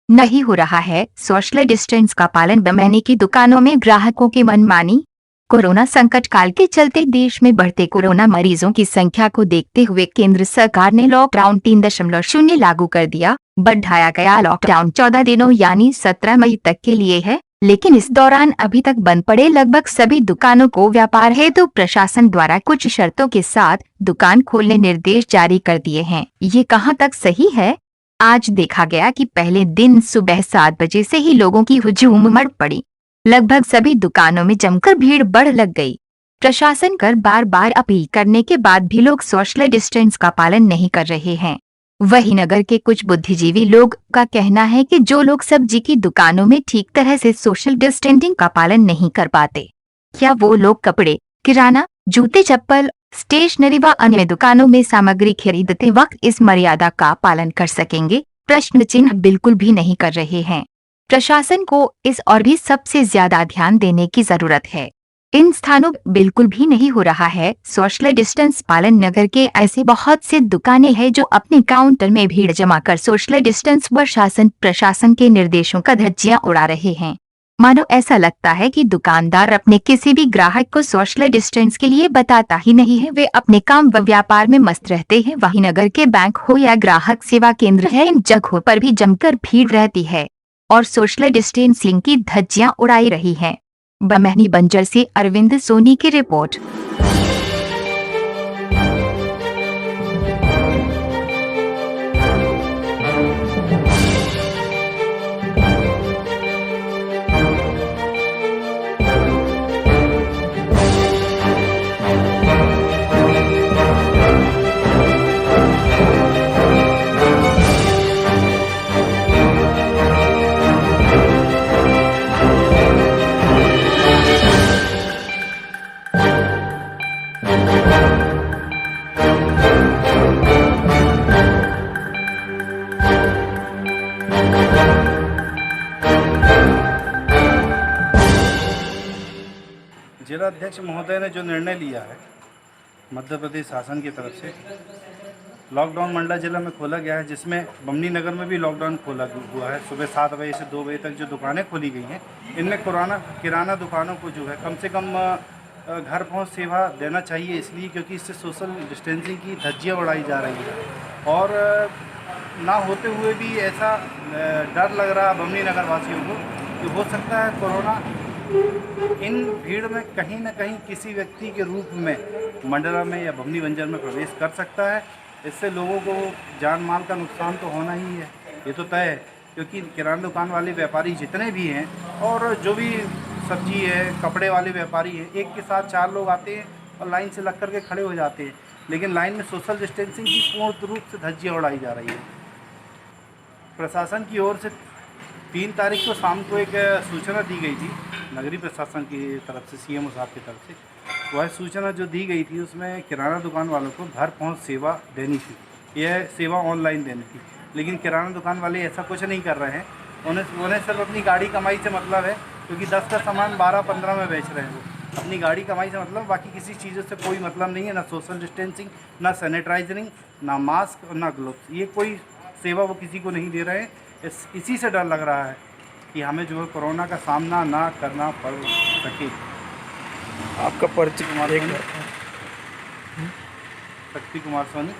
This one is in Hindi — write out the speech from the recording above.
नहीं हो रहा है सोशल डिस्टेंस का पालन। बमैनी की दुकानों में ग्राहकों की मनमानी। कोरोना संकट काल के चलते देश में बढ़ते कोरोना मरीजों की संख्या को देखते हुए केंद्र सरकार ने लॉकडाउन 3.0 लागू कर दिया। बढ़ाया गया लॉकडाउन 14 दिनों यानी 17 मई तक के लिए है, लेकिन इस दौरान अभी तक बंद पड़े लगभग सभी दुकानों को व्यापार हेतु प्रशासन द्वारा कुछ शर्तों के साथ दुकान खोलने निर्देश जारी कर दिए हैं। ये कहां तक सही है? आज देखा गया कि पहले दिन सुबह 7 बजे से ही लोगों की हुजूम उमड़ पड़ी। लगभग सभी दुकानों में जमकर भीड़ बढ़ लग गई। प्रशासन कर बार बार अपील करने के बाद भी लोग सोशल डिस्टेंस का पालन नहीं कर रहे हैं। वहीं नगर के कुछ बुद्धिजीवी लोग का कहना है कि जो लोग सब्जी की दुकानों में ठीक तरह से सोशल डिस्टेंसिंग का पालन नहीं कर पाते, क्या वो लोग कपड़े, किराना, जूते, चप्पल, स्टेशनरी व अन्य दुकानों में सामग्री खरीदते वक्त इस मर्यादा का पालन कर सकेंगे? प्रश्न चिन्ह बिल्कुल भी नहीं कर रहे हैं। प्रशासन को इस और भी सबसे ज्यादा ध्यान देने की जरूरत है। इन स्थानों बिल्कुल भी नहीं हो रहा है सोशल डिस्टेंस पालन। नगर के ऐसे बहुत से दुकानें हैं जो अपने काउंटर में भीड़ जमा कर सोशल डिस्टेंस व शासन प्रशासन के निर्देशों का धज्जियां उड़ा रहे हैं। मानो ऐसा लगता है कि दुकानदार अपने किसी भी ग्राहक को सोशल डिस्टेंस के लिए बताता ही नहीं है। वे अपने काम व व्यापार में मस्त रहते हैं। वहीं नगर के बैंक हो या ग्राहक सेवा केंद्र है, इन जगहों पर भी जमकर भीड़ रहती है और सोशल डिस्टेंसिंग की धज्जियां उड़ाई रही हैं। बमैनी बंजर से अरविंद सोनी की रिपोर्ट। जिला अध्यक्ष महोदय ने जो निर्णय लिया है मध्य प्रदेश शासन की तरफ से, लॉकडाउन मंडला जिला में खोला गया है, जिसमें बमनी नगर में भी लॉकडाउन खोला हुआ है। सुबह 7 बजे से 2 बजे तक जो दुकानें खोली गई हैं, इनमें किराना दुकानों को जो है कम से कम घर पहुंच सेवा देना चाहिए, इसलिए क्योंकि इससे सोशल डिस्टेंसिंग की धज्जियाँ उड़ाई जा रही है। और ना होते हुए भी ऐसा डर लग रहा है बमनी नगर वासियों को कि हो सकता है कोरोना इन भीड़ में कहीं न कहीं किसी व्यक्ति के रूप में मंडला में या बमनी बंजर में प्रवेश कर सकता है। इससे लोगों को जान माल का नुकसान तो होना ही है, ये तो तय है, क्योंकि किराना दुकान वाले व्यापारी जितने भी हैं और जो भी सब्जी है, कपड़े वाले व्यापारी हैं, एक के साथ 4 लोग आते हैं और लाइन से लग कर के खड़े हो जाते हैं, लेकिन लाइन में सोशल डिस्टेंसिंग की पूर्ण रूप से धज्जियाँ उड़ाई जा रही है। प्रशासन की ओर से 3 तारीख को शाम को एक सूचना दी गई थी नगरीय प्रशासन की तरफ से, सीएमओ साहब की तरफ से। वह सूचना जो दी गई थी उसमें किराना दुकान वालों को घर पहुंच सेवा देनी थी, यह सेवा ऑनलाइन देनी थी, लेकिन किराना दुकान वाले ऐसा कुछ नहीं कर रहे हैं। उन्हें सिर्फ अपनी गाड़ी कमाई से मतलब है, क्योंकि 10 का सामान 12-15 में बेच रहे हैं वो। अपनी गाड़ी कमाई से मतलब, बाकी किसी चीज़ों से कोई मतलब नहीं है, ना सोशल डिस्टेंसिंग, ना सैनिटाइजरिंग, ना मास्क और ना ग्लोव्स, ये कोई सेवा वो किसी को नहीं दे रहे हैं। इसी से डर लग रहा है कि हमें जो है कोरोना का सामना ना करना पड़ सके। आपका परिचय? शक्ति कुमार सोनी।